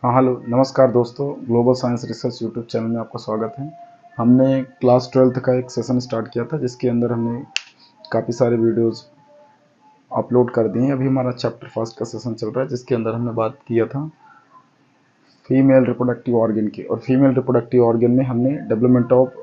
हाँ हेलो नमस्कार दोस्तों, global science research YouTube channel में आपका स्वागत है। हमने क्लास 12th का एक सेशन स्टार्ट किया था जिसके अंदर हमने काफ़ी सारे वीडियोस अपलोड कर दिए हैं। अभी हमारा चैप्टर फर्स्ट का सेशन चल रहा है जिसके अंदर हमने बात किया था फीमेल रिप्रोडक्टिव ऑर्गन की। और फीमेल रिप्रोडक्टिव ऑर्गन में हमने डेवलपमेंट ऑफ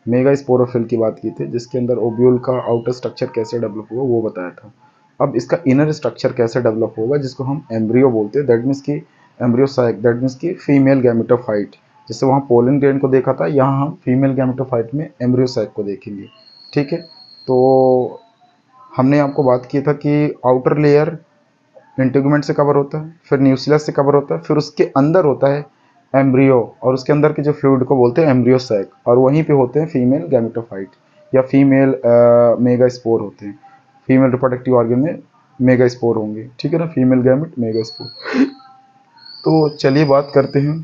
मेगास्पोरोफिल की बात की थी जिसके अंदर ओव्यूल का आउटर स्ट्रक्चर कैसे डेवलप हुआ वो बताया था। अब इसका इनर स्ट्रक्चर कैसे डेवलप होगा जिसको हम एम्ब्रियो बोलते हैं, दैट मीन्स की एम्ब्रियो साइक, दैट मीन्स की फीमेल गैमेटोफाइट। जैसे वहाँ पोलन ग्रेन को देखा था, यहाँ हम फीमेल गैमेटोफाइट में एम्ब्रियो साइक को देखेंगे। ठीक है, तो हमने आपको बात की था कि आउटर लेयर इंटीगुमेंट से कवर होता है, फिर न्यूक्लियस से कवर होता है, फिर उसके अंदर होता है एम्ब्रियो और उसके अंदर के जो फ्लूइड को बोलते हैं एम्ब्रियो सैक, और वहीं पे होते हैं फीमेल गैमेटोफाइट या फीमेल मेगास्पोर होते हैं। फीमेल रिप्रोडक्टिव ऑर्गन में मेगास्पोर होंगे, ठीक है ना, फीमेल गैमेट मेगास्पोर। तो चलिए बात करते हैं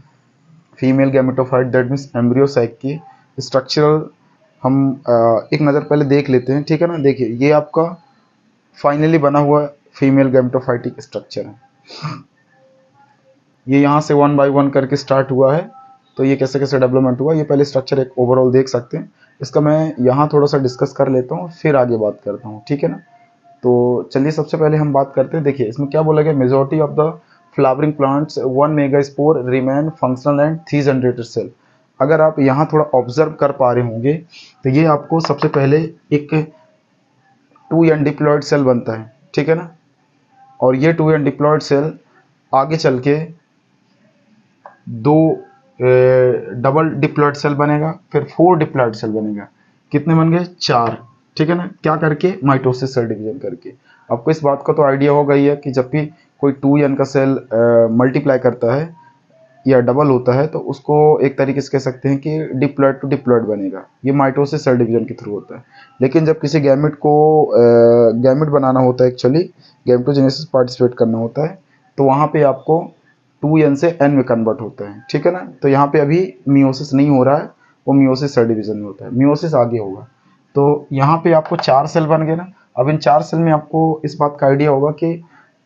female gametophyte that means embryo sac की स्ट्रक्चरल। हम एक नज़र पहले देख लेते हैं, ठीक है ना। देखिए ये आपका फाइनली बना हुआ फीमेल गैमेटोफाइटिक स्ट्रक्चर है। ये यहाँ से वन बाय वन करके स्टार्ट हुआ है, तो ये कैसे कैसे डेवलपमेंट हुआ ये पहले स्ट्रक्चर एक ओवरऑल देख सकते हैं। इसका मैं यहाँ थोड़ा सा डिस्कस कर लेता हूँ फिर आगे बात करता हूँ, ठीक है ना। तो चलिए सबसे पहले हम बात करते हैं। देखिए इसमें क्या बोला गया, majority of the flowering plants 1 megaspore remain functional and 3 generated cell. अगर आप यहाँ थोड़ा ऑब्जर्व कर पा रहे होंगे तो ये आपको सबसे पहले एक 2 डिप्लॉयड सेल बनता है, ठीक है ना। और ये 2 डिप्लॉयड सेल आगे चल के दो डबल डिप्लॉयड सेल बनेगा, फिर 4 डिप्लॉयड सेल बनेगा। कितने बन गए? 4, ठीक है ना। क्या करके? माइटोसिस सेल डिवीजन करके। आपको इस बात का तो आइडिया होगा ही है कि जब भी कोई 2n का सेल मल्टीप्लाई करता है या डबल होता है तो उसको एक तरीके से कह सकते हैं कि डिप्लॉयड टू डिप्लॉयड बनेगा। ये माइटोसिस सेल डिवीजन के थ्रू होता है। लेकिन जब किसी गैमेट को गैमेट बनाना होता है, एक्चुअली गैमेटोजेनेसिस पार्टिसिपेट करना होता है, तो वहाँ पे आपको 2n से n में कन्वर्ट होता है, ठीक है ना। तो यहाँ पे अभी मियोसिस नहीं हो रहा है, वो मियोसिस सेल डिवीजन में होता है, मियोसिस आगे होगा। तो यहाँ पे आपको 4 सेल बन गए ना। अब इन 4 सेल में आपको इस बात का आइडिया होगा कि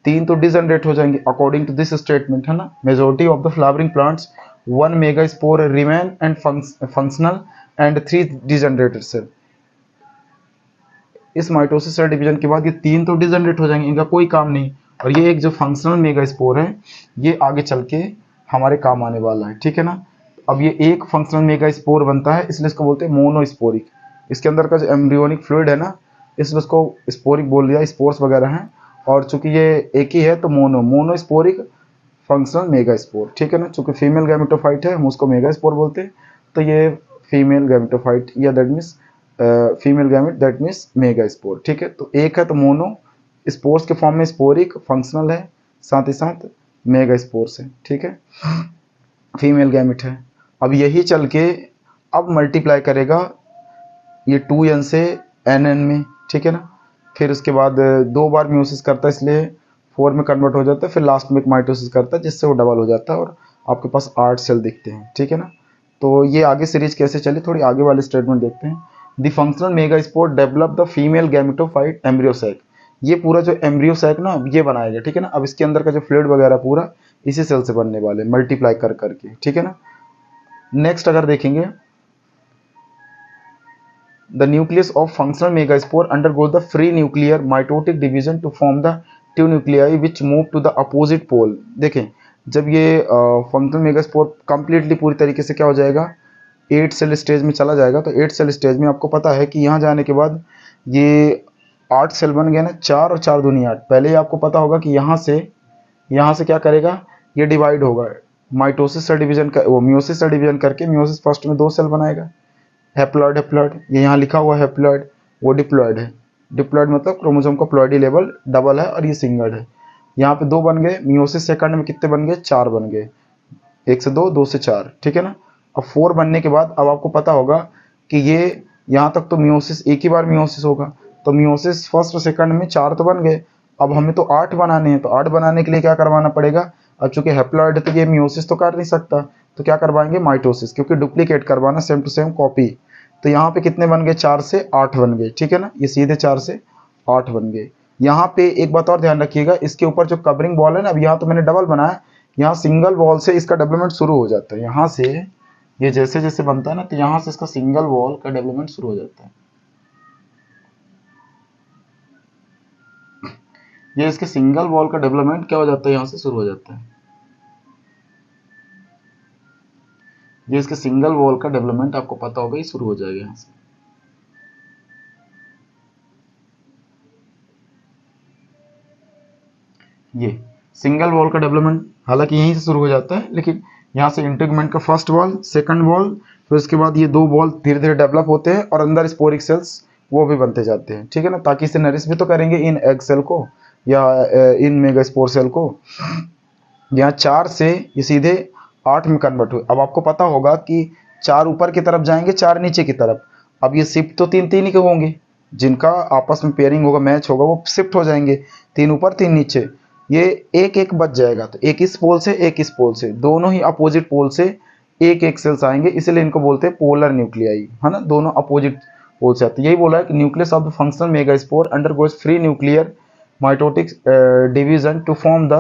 3 तो डिजनरेट हो जाएंगे अकॉर्डिंग टू दिस स्टेटमेंट, है ना। Majority of the flowering plants 1 megaspore remain and functional and 3 degenerated cell. इस माइटोसिस सेल डिवीजन के बाद ये 3 तो डिजनरेट हो जाएंगे, इनका कोई काम नहीं। और ये एक जो फंक्शनल मेगास्पोर है ये आगे चल के हमारे काम आने वाला है, ठीक है ना। अब ये एक फंक्शनल मेगास्पोर बनता है, इसलिए इसको बोलते हैं मोनोस्पोरिक। इसके अंदर का जो एम्ब्रियोनिक फ्लूइड है ना, इसलिए उसको स्पोरिक बोल दिया, स्पोर्स वगैरह हैं। और चूंकि ये एक ही है तो मोनोस्पोरिक फंक्शनल मेगास्पोर, ठीक है ना। चूंकि फीमेल गैमेटोफाइट है हम उसको मेगास्पोर बोलते हैं, तो ये फीमेल गैमेटोफाइट या that means female gamete that means megaspore, ठीक है। तो एक है तो मोनो, स्पोर्स के फॉर्म में स्पोरिक फंक्शनल है, साथ ही साथ मेगास्पोर्स है, ठीक है, फीमेल गैमेट है। अब यही चल के अब मल्टीप्लाई करेगा ये 2n से nn में, ठीक है ना। फिर उसके बाद 2 बार म्यूसिस करता है, इसलिए 4 में कन्वर्ट हो जाता है, फिर लास्ट में एक माइटोसिस करता है जिससे वो डबल हो जाता है और आपके पास 8 सेल दिखते हैं, ठीक है ना। तो ये आगे सीरीज कैसे चली, थोड़ी आगे वाले स्टेटमेंट देखते हैं। The functional megaspore develop the female gametophyte embryo sac. ये पूरा जो एम्ब्रियोसैक ना ये बनाएगा, ठीक है ना। अब इसके अंदर का जो फ्लूइड वगैरह पूरा इसी सेल से बनने वाले, मल्टीप्लाई कर करके, ठीक है ना। नेक्स्ट अगर देखेंगे, the nucleus of functional megaspore undergoes the free nuclear mitotic division to form the 2 nuclei which move to the opposite pole। देखें जब ये फंक्शनल मेगास्पोर कंप्लीटली पूरी तरीके से क्या हो जाएगा, 8 सेल स्टेज में चला जाएगा। तो 8 सेल स्टेज में आपको पता है कि यहाँ जाने के बाद ये 8 सेल बन गए ना, 4 और 4 दूनी 8। पहले ही आपको पता होगा कि यहाँ से क्या करेगा, ये डिवाइड होगा, माइटोसिस सेल डिवीजन का वो म्यूसिस सेल डिवीजन करके म्यूसिस फर्स्ट में 2 सेल बनाएगा, हैप्लॉइड हैप्लॉइड, ये यहाँ लिखा हुआ हैप्लॉइड, वो डिप्लॉइड है। डिप्लॉइड मतलब क्रोमोसोम का प्लॉइडी लेवल डबल है और ये सिंगल है। यहाँ पे 2 बन गए, मियोसिस सेकंड में कितने बन गए, 4 बन गए, 1 से 2, 2 से 4, ठीक है ना। अब 4 बनने के बाद अब आपको पता होगा कि ये यहाँ तक तो मियोसिस एक ही बार मियोसिस होगा, तो मियोसिस फर्स्ट और सेकंड में 4 तो बन गए। अब हमें तो 8 बनाने हैं, तो 8 बनाने के लिए क्या करवाना पड़ेगा, अब चूंकि हैप्लॉइड है तो ये मियोसिस तो कर नहीं सकता, तो क्या करवाएंगे, माइटोसिस, क्योंकि डुप्लीकेट करवाना, सेम टू सेम कॉपी। तो यहाँ पे कितने बन गए, 4 से 8 बन गए, ठीक है ना। ये सीधे 4 से 8 बन गए। यहाँ पे एक बात और ध्यान रखिएगा, इसके ऊपर जो कवरिंग बॉल है ना, अब यहाँ तो मैंने डबल बनाया यहाँ सिंगल वॉल से इसका डेवलपमेंट शुरू हो जाता है। यहाँ से ये जैसे जैसे बनता है ना, तो यहाँ से इसका सिंगल वॉल का डेवलपमेंट शुरू हो जाता है। ये इसके सिंगल वॉल का डेवलपमेंट क्या हो जाता है, यहाँ से शुरू हो जाता है। ये इसके सिंगल वॉल का डेवलपमेंट आपको पता होगा, ये शुरू हो जाएगा यहाँ से। ये सिंगल वॉल का डेवलपमेंट हालांकि यहीं से शुरू हो जाता है, लेकिन यहाँ से इंटीग्यूमेंट का फर्स्ट वॉल, सेकंड वॉल, फिर उसके बाद ये 2 वॉल धीरे धीरे डेवलप होते हैं और अंदर स्पोरिक सेल्स वो भी बनते जाते हैं, ठीक है ना, ताकि इसे नरिश भी तो करेंगे इन एग सेल को या इन मेगास्पोर सेल को। यहाँ 4 से ये सीधे 8 में कन्वर्ट हुए। अब आपको पता होगा कि 4 ऊपर की तरफ जाएंगे, 4 नीचे की तरफ। अब ये शिफ्ट तो 3 ही के होंगे, जिनका आपस में पेयरिंग होगा, मैच होगा, वो शिफ्ट हो जाएंगे, 3 ऊपर 3 नीचे। ये एक एक बच जाएगा, तो एक इस पोल से एक इस पोल से, दोनों ही अपोजिट पोल से एक एक सेल्स आएंगे, इसलिए इनको बोलते हैं पोलर न्यूक्लियाई, है ना, दोनों अपोजिट पोल से आते हैं। यही बोला है कि nucleus of the functional megaspore undergoes free nuclear mitotic division to form the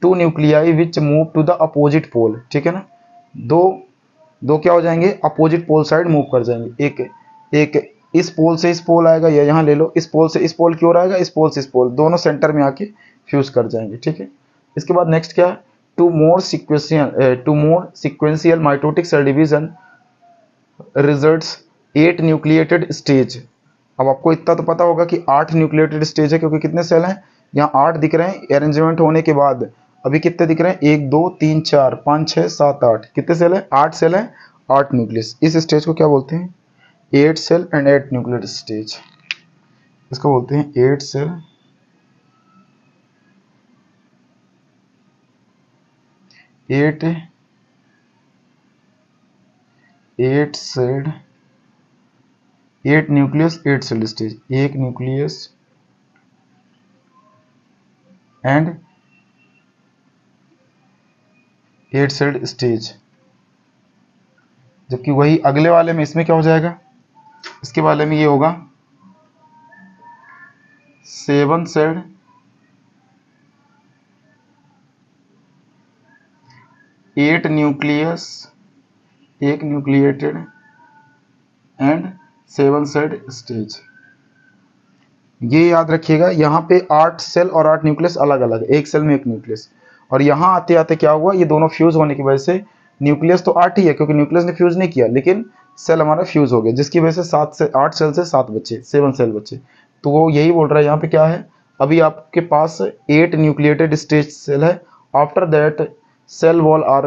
2 nuclei which move to the opposite pole, ठीक है ना। दो क्या हो जाएंगे, अपोजिट पोल साइड मूव कर जाएंगे। एक इस पोल से इस पोल आएगा, या यहाँ ले लो, इस पोल से इस पोल की ओर आएगा, इस पोल से इस पोल, दोनों सेंटर में आके फ्यूज कर जाएंगे, ठीक है। इसके बाद नेक्स्ट क्या है, two more sequential mitotic cell division results 8 nucleated stage. अब आपको इतना तो पता होगा कि 8 न्यूक्लिएटेड स्टेज है, क्योंकि कितने सेल हैं, यहाँ 8 दिख रहे हैं अरेंजमेंट होने के बाद। अभी कितने दिख रहे हैं, 1 2 3 4 5 6 7 8, कितने सेल हैं, 8 सेल हैं, 8 न्यूक्लियस। इस स्टेज को क्या बोलते हैं, 8 सेल एंड 8 न्यूक्लियर स्टेज। इसको बोलते हैं 8 cell 8 cell 8 nucleus 8 cell stage, एक न्यूक्लियस एंड 8 सेल स्टेज। जबकि वही अगले वाले में, इसमें क्या हो जाएगा, इसके वाले में ये होगा 7 सेल 8 न्यूक्लियस, एक न्यूक्लिएटेड एंड 7 सेल स्टेज। ये याद रखिएगा, यहाँ पे 8 सेल और 8 न्यूक्लियस अलग अलग, एक सेल में एक न्यूक्लियस। और यहाँ आते आते क्या हुआ, ये दोनों फ्यूज होने की वजह से, न्यूक्लियस तो 8 ही है क्योंकि न्यूक्लियस ने फ्यूज नहीं किया, लेकिन सेल हमारा फ्यूज हो गया, जिसकी वजह से 8 सेल से 7 बचे, 7 सेल बचे। तो वो यही बोल रहा है यहाँ पे क्या है, अभी आपके पास 8 न्यूक्लिएटेड स्टेज सेल है। After that cell wall are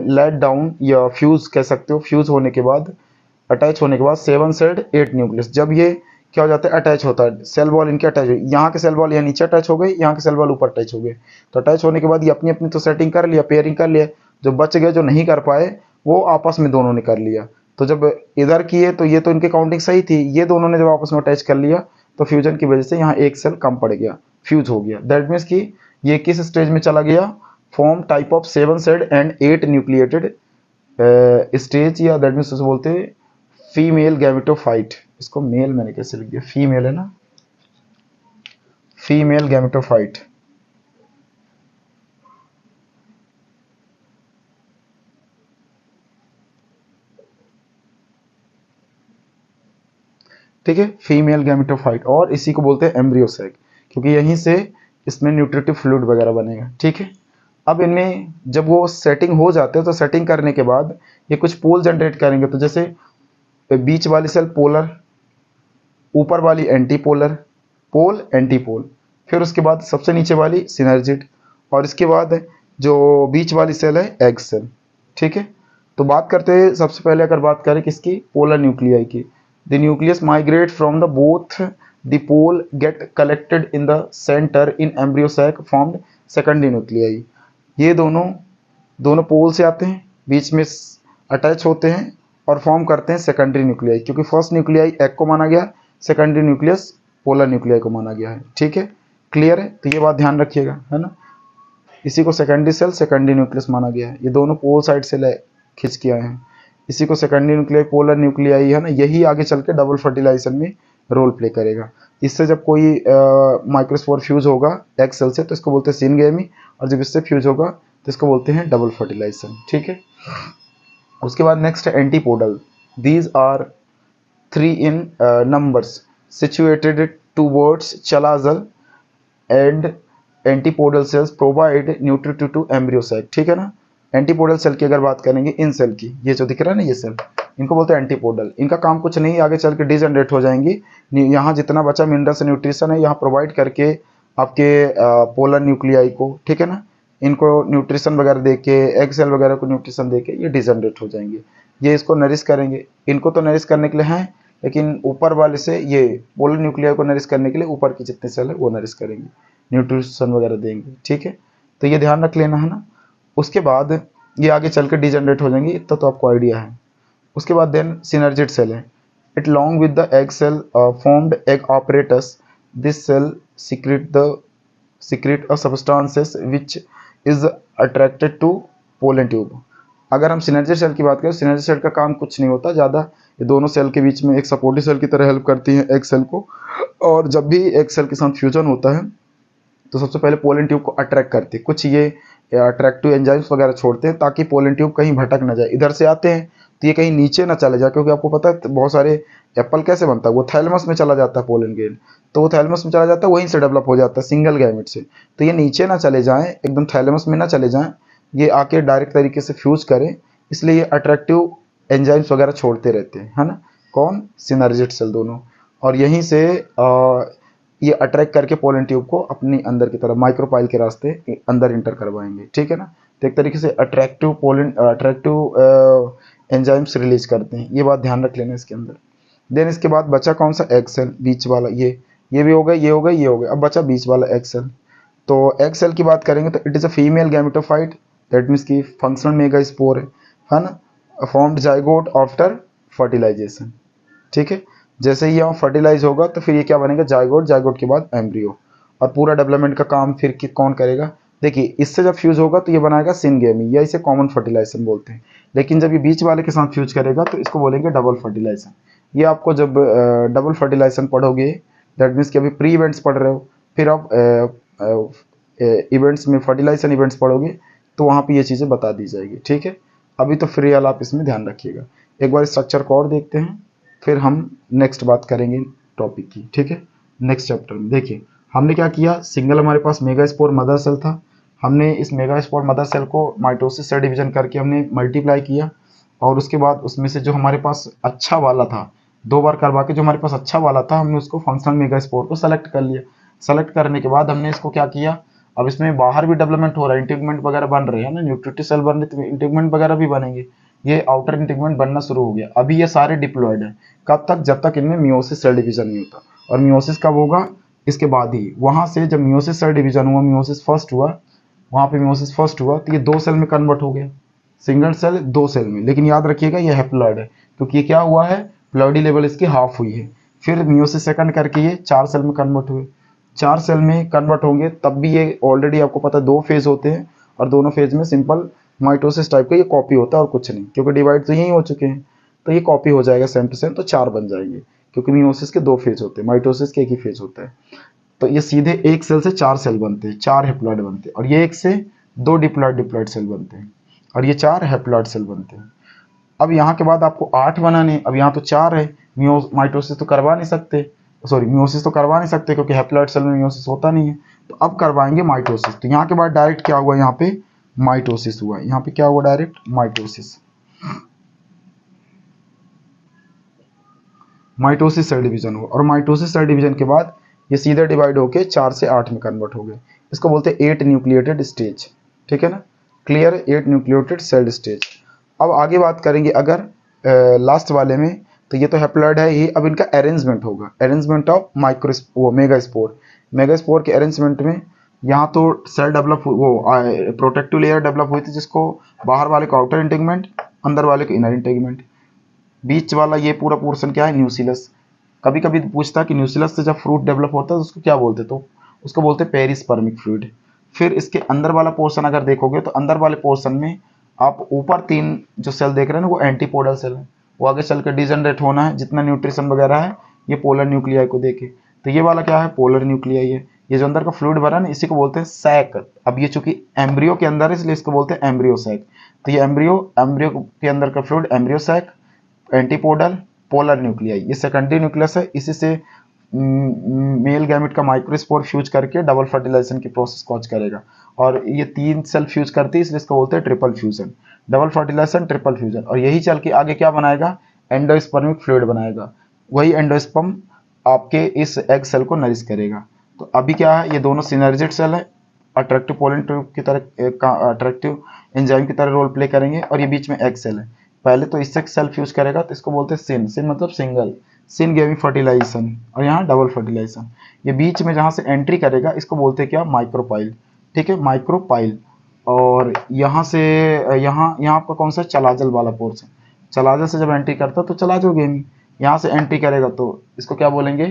laid down, या फ्यूज कह सकते हो, फ्यूज होने के बाद, अटैच होने के बाद 7 सेल 8 न्यूक्लियस। जब ये क्या हो जाता है, अटैच होता है, सेल वॉल इनके अटैच हुई, यहाँ के सेल वॉल यहाँ नीचे अटैच हो गए, यहाँ के सेल वॉल ऊपर अटैच हो गए। तो अटैच होने के बाद ये अपनी अपनी तो सेटिंग कर लिया, पेयरिंग कर लिया, जो बच गए जो नहीं कर पाए वो आपस में दोनों ने कर लिया। तो जब इधर किए तो ये तो इनकी काउंटिंग सही थी, ये दोनों ने जब आपस में अटैच कर लिया तो फ्यूजन की वजह से यहाँ एक सेल कम पड़ गया, फ्यूज हो गया। दैट मीन्स कि ये किस स्टेज में चला गया, form type of 7 cell and 8 nucleated stage, या दैट मीन्स बोलते हैं फीमेल गैमेटोफाइट। इसको मेल मैंने कैसे लिख दिया, फीमेल है ना, फीमेल गैमेटोफाइट। ठीक है, फीमेल गैमेटोफाइट, और इसी को बोलते हैं एम्ब्रियोसैक, क्योंकि यहीं से इसमें न्यूट्रिटिव फ्लूइड वगैरह बनेगा, ठीक है। अब इनमें जब वो सेटिंग हो जाते हैं तो सेटिंग करने के बाद ये कुछ पोल जनरेट करेंगे। तो जैसे बीच वाली सेल पोलर, ऊपर वाली एंटीपोलर, पोल एंटीपोल, फिर उसके बाद सबसे नीचे वाली सिनर्जिड, और इसके बाद जो बीच वाली सेल है एग सेल, ठीक है। तो बात करते हैं सबसे पहले, अगर बात करें किसकी, पोलर न्यूक्लियाई की। The nucleus migrate from the both the pole get collected in the centre in embryo sac formed secondary nuclei. ये दोनों पोल से आते हैं, बीच में अटैच होते हैं और फॉर्म करते हैं सेकेंडरी न्यूक्लियाई, क्योंकि फर्स्ट न्यूक्लियाई एग को माना गया, सेकेंडरी न्यूक्लियस पोलर न्यूक्लियाई को माना गया है, ठीक है, क्लियर है। तो ये बात ध्यान रखिएगा, है ना, इसी को सेकेंडरी सेल सेकेंडरी न्यूक्लियस माना गया है। ये दोनों पोल साइड से खिंच के आए हैं, इसी को सेकेंडरी न्यूक्लियाई पोलर न्यूक्लियाई, है ना। यही आगे चल के डबल फर्टिलाइजेशन में रोल प्ले करेगा। इससे जब कोई माइक्रोस्पोर फ्यूज होगा एग सेल से तो इसको बोलते हैं सिनगेमी, और जब इससे फ्यूज होगा तो इसको बोलते हैं डबल फर्टिलाइजेशन। ठीक है, उसके बाद नेक्स्ट है antipodal. These are 3 in numbers situated towards chalazal and antipodal cells provide nutritive to embryo sac। ठीक है ना, एंटीपोडल सेल की अगर बात करेंगे, इन सेल की, ये जो दिख रहा है ना ये सेल, इनको बोलते हैं एंटीपोडल। इनका काम कुछ नहीं, आगे चल के डिजनरेट हो जाएंगी। यहाँ जितना बचा मिनरल्स न्यूट्रिशन है यहाँ प्रोवाइड करके आपके पोलर न्यूक्लियाई को, ठीक है ना, इनको न्यूट्रिशन वगैरह दे के, एग सेल वगैरह को न्यूट्रिशन दे के ये डिजनरेट हो जाएंगे। ये इसको नरिश करेंगे, इनको तो नरिश करने के लिए हैं, लेकिन ऊपर वाले से ये पोलर न्यूक्लियाई को नरिश करने के लिए ऊपर की जितने सेल है वो नरिश करेंगे, न्यूट्रिशन वगैरह देंगे। ठीक है, तो ये ध्यान रख लेना है ना। उसके बाद ये आगे चल कर डिजनरेट हो जाएंगे, इतना तो आपको आइडिया है। उसके बाद देन सिनर्जिड सेल है। It long with the egg cell formed egg apparatus, this cell secrete a substances which is attracted to pollen tube. अगर हम सिनर्जी सेल की बात करें, सिनर्जी सेल का काम कुछ नहीं होता ज़्यादा, ये दोनों सेल के बीच में एक सपोर्टिव सेल की तरह हेल्प करती है एग सेल को, और जब भी एग सेल के साथ फ्यूजन होता है तो सबसे पहले पोलन ट्यूब को अट्रैक्ट करती है। कुछ ये अट्रैक्टिव एंजाइम्स वगैरह छोड़ते हैं ताकि पोलन ट्यूब कहीं भटक ना जाए, इधर से आते हैं तो ये कहीं नीचे ना चले जाए, क्योंकि आपको पता है बहुत सारे एप्पल कैसे बनता है, वो थैलमस में चला जाता है पोलन ग्रेन, तो वो थैलमस में चला जाता है, वहीं से डेवलप हो जाता है सिंगल गैमेट से। तो ये नीचे ना चले जाएं, एकदम थैलमस में ना चले जाएं, ये आके डायरेक्ट तरीके से फ्यूज करें, इसलिए ये अट्रैक्टिव एंजाइम्स वगैरह छोड़ते रहते हैं, है ना, कौन, सिनर्जिड सेल दोनों। और यहीं से ये अट्रैक्ट करके पोलन ट्यूब को अपनी अंदर की तरफ माइक्रोपाइल के रास्ते अंदर इंटर करवाएंगे। ठीक है ना, तो एक तरीके से अट्रैक्टिव एंजाइम्स रिलीज करते हैं, ये बात ध्यान रख लेना इसके अंदर। देन इसके बाद बचा कौन सा, एग सेल, बीच वाला, ये भी हो गया, ये हो गया, ये हो गया, अब बचा बीच वाला एग सेल। तो एग सेल की बात करेंगे तो it is a female gametophyte, that means की फंक्शनल मेगास्पोर है ना, फॉर्म्ड जाइगोट आफ्टर फर्टिलाइजेशन। ठीक है, जैसे ही यहाँ फर्टिलाइज होगा तो फिर ये क्या बनेगा, जाइगोट, जाइगोट के बाद एम्ब्रियो, और पूरा डेवलपमेंट का काम फिर कौन करेगा, देखिए इससे जब फ्यूज होगा तो ये बनाएगा सिनगेमी, या इसे कॉमन फर्टिलाइजेशन बोलते हैं। लेकिन जब ये बीच वाले के साथ फ्यूज करेगा तो इसको बोलेंगे डबल फर्टिलाइजेशन। ये आपको जब डबल फर्टिलाइजेशन पढ़ोगे, दैट मीन्स कि अभी प्री इवेंट्स पढ़ रहे हो, फिर आप इवेंट्स में फर्टिलाइजेशन इवेंट्स पढ़ोगे तो वहाँ पे ये चीज़ें बता दी जाएगी। ठीक है, अभी तो फ्री वाला आप इसमें ध्यान रखिएगा। एक बार स्ट्रक्चर को और देखते हैं, फिर हम नेक्स्ट बात करेंगे टॉपिक की। ठीक है, नेक्स्ट चैप्टर में देखिए हमने क्या किया, सिंगल हमारे पास मेगास्पोर मदर सेल था, हमने इस मेगास्पोर मदर सेल को माइटोसिस से डिवीजन करके हमने मल्टीप्लाई किया, और उसके बाद उसमें से जो हमारे पास अच्छा वाला था, 2 बार करवा के जो हमारे पास अच्छा वाला था, हमने उसको फंक्शनल मेगास्पोर को सेलेक्ट कर लिया। सेलेक्ट करने के बाद हमने इसको क्या किया, अब इसमें बाहर भी डेवलपमेंट हो रहा है, इंटीग्मेंट वगैरह बन रहे हैं ना, न्यूट्रिटिव सेल बन रहे, तो इंटीग्मेंट वगैरह भी बनेंगे, ये आउटर इंटीग्मेंट बनना शुरू हो गया। अभी ये सारे डिप्लॉयड है, कब तक, जब तक इनमें मियोसिस सेल डिवीजन नहीं होता, और मियोसिस कब होगा, इसके बाद ही, वहां से जब मियोसिस सेल डिवीजन हुआ, मियोसिस फर्स्ट हुआ, वहां पे मियोसिस फर्स्ट हुआ तो ये 2 सेल में कन्वर्ट हो गया, सिंगल सेल 2 सेल में। लेकिन याद रखिएगा ये हैप्लॉइड है, क्योंकि ये क्या हुआ है, प्लॉइडी लेवल इसकी हाफ हुई है। फिर मियोसिस सेकंड करके ये 4 सेल में कन्वर्ट हुए, 4 सेल में कन्वर्ट होंगे तब भी ये ऑलरेडी आपको पता है 2 फेज होते हैं, और दोनों फेज में सिंपल माइटोसिस टाइप का ये कॉपी होता है और कुछ नहीं, क्योंकि डिवाइड तो यही हो चुके हैं, तो ये कॉपी हो जाएगा सेम टू सेम, तो 4 बन जाएंगे, क्योंकि मियोसिस के 2 फेज होते हैं, माइटोसिस के एक ही फेज होता है। तो ये सीधे एक सेल से 4 सेल बनते हैं, 4 हैप्लॉइड बनते हैं, और ये एक से 2 डिप्लॉइड सेल बनते हैं, और ये 4 हैप्लॉइड सेल बनते हैं। अब यहाँ के बाद आपको 8 बनाने, अब यहाँ तो 4 है, माइटोसिस तो करवा नहीं सकते, सॉरी मियोसिस तो करवा नहीं सकते क्योंकि हैप्लॉइड सेल में मियोसिस होता नहीं है, तो अब करवाएंगे माइटोसिस। तो यहाँ के बाद डायरेक्ट क्या हुआ, यहाँ पे माइटोसिस हुआ, यहाँ पे क्या हुआ, direct mitosis, mitosis cell division हुआ, और माइटोसिस सेल डिवीजन के बाद ये सीधे डिवाइड होके 4 से 8 में कन्वर्ट हो गए, इसको बोलते हैं 8 न्यूक्लिएटेड स्टेज। ठीक है ना, क्लियर, 8 न्यूक्लिएटेड सेल स्टेज। अब आगे बात करेंगे अगर लास्ट वाले में, तो ये तो हैप्लॉइड है ही, अब इनका अरेंजमेंट होगा, अरेंजमेंट ऑफ मेगास्पोर। मेगास्पोर के अरेंजमेंट में यहाँ तो सेल डेवलप, वो प्रोटेक्टिव लेयर डेवलप हुई थी, जिसको बाहर वाले को आउटर इंटीग्मेंट, अंदर वाले को इनर इंटीग्मेंट, बीच वाला ये पूरा पोर्शन क्या है, न्यूक्लियस। कभी कभी पूछता है कि न्यूक्लियस से जब फ्रूट डेवलप होता है तो उसको क्या बोलते हैं, तो उसको बोलते हैं पेरिस्पर्मिक फ्लूइड। फिर इसके अंदर वाला पोर्शन अगर देखोगे तो अंदर वाले पोर्शन में आप ऊपर 3 जो सेल देख रहे हैं ना, वो एंटीपोडल सेल है, वो आगे चल कर डिजनरेट होना है, जितना न्यूट्रिशन वगैरह है ये पोलर न्यूक्लियाई को देके। तो ये वाला क्या है, पोलर न्यूक्लियाई है। ये जो अंदर का फ्लूइड भरा ना, इसी को बोलते हैं सैक। अब ये चूंकि एम्ब्रियो के अंदर है इसलिए इसको बोलते हैं एम्ब्रियो सैक। तो ये एम्ब्रियो के अंदर का fluid embryo sac, antipodal, polar nuclei, ये सेकेंडरी न्यूक्लियस है। इसी से मेल गैमेट का माइक्रोस्पोर फ्यूज करके डबल फर्टिलाइजेशन की प्रोसेस कॉज करेगा। और ये 3 सेल फ्यूज करती है इसलिए इसको बोलते हैं triple fusion, double fertilisation, triple fusion. और यही चल के आगे क्या बनाएगा, एंडोस्पर्मिक फ्लूइड बनाएगा। वही एंडोस्पर्म आपके इस एग सेल को नरिश करेगा। तो अभी क्या है, ये दोनों सिनर्जिड सेल है, अट्रैक्टिव पोलन ट्यूब की तरह, अट्रैक्टिव एंजाइम की तरह रोल प्ले करेंगे। और ये बीच में एग सेल है, पहले तो इससे सेल फ्यूज करेगा तो इसको बोलते हैं सिन। सिन मतलब सिंगल, सिन गेमिंग फर्टिलाइजेशन, और यहाँ डबल फर्टिलाइजेशन। ये बीच में जहाँ से एंट्री करेगा इसको बोलते हैं क्या, माइक्रोपाइल। ठीक है, माइक्रोपाइल। और यहाँ से यहाँ आपका कौन सा, चलाजल वाला पोर्शन। चलाजल से जब एंट्री करता तो चलाजो गेमी, यहाँ से एंट्री करेगा तो इसको क्या बोलेंगे,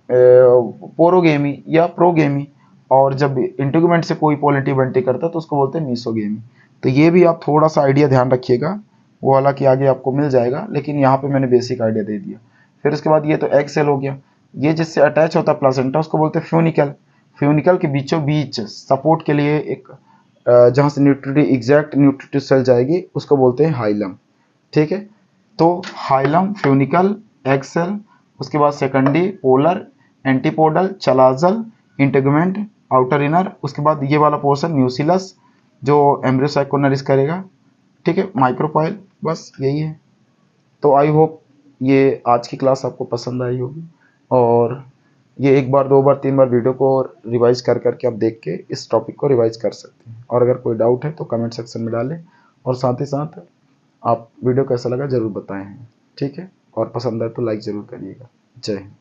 पोरोगेमी या प्रोगेमी। और जब इंटीग्यूमेंट से कोई पॉलिटिव एंट्री करता तो उसको बोलते हैं मीसोगेमी। तो ये भी आप थोड़ा सा आइडिया ध्यान रखिएगा, वो हालांकि आगे आपको मिल जाएगा, लेकिन यहाँ पे मैंने बेसिक आइडिया दे दिया। फिर उसके बाद ये तो एग सेल हो गया। ये जिससे अटैच होता है प्लासेंटा उसको बोलते हैं फ्यूनिकल। फ्यूनिकल के बीचों बीच सपोर्ट के लिए एक जहाँ से एग्जैक्ट न्यूट्रिटिव सेल जाएगी उसको बोलते हैं हाइलम। ठीक है, तो हाइलम, फ्यूनिकल, एग सेल, उसके बाद secondary, polar, antipodal, चलाजल, integument, outer inner, उसके बाद ये वाला पोर्शन न्यूसिलस जो एम्ब्रियोसाइक को नरिश करेगा। ठीक है, माइक्रोपाइल, बस यही है। तो आई होप ये आज की क्लास आपको पसंद आई होगी, और ये 1 बार 2 बार 3 बार वीडियो को रिवाइज कर करके आप देख के इस टॉपिक को रिवाइज कर सकते हैं। और अगर कोई डाउट है तो कमेंट सेक्शन में डालें, और साथ ही साथ आप वीडियो कैसा लगा ज़रूर बताएं। ठीक है, और पसंद आए तो लाइक ज़रूर करिएगा। जय हिंद।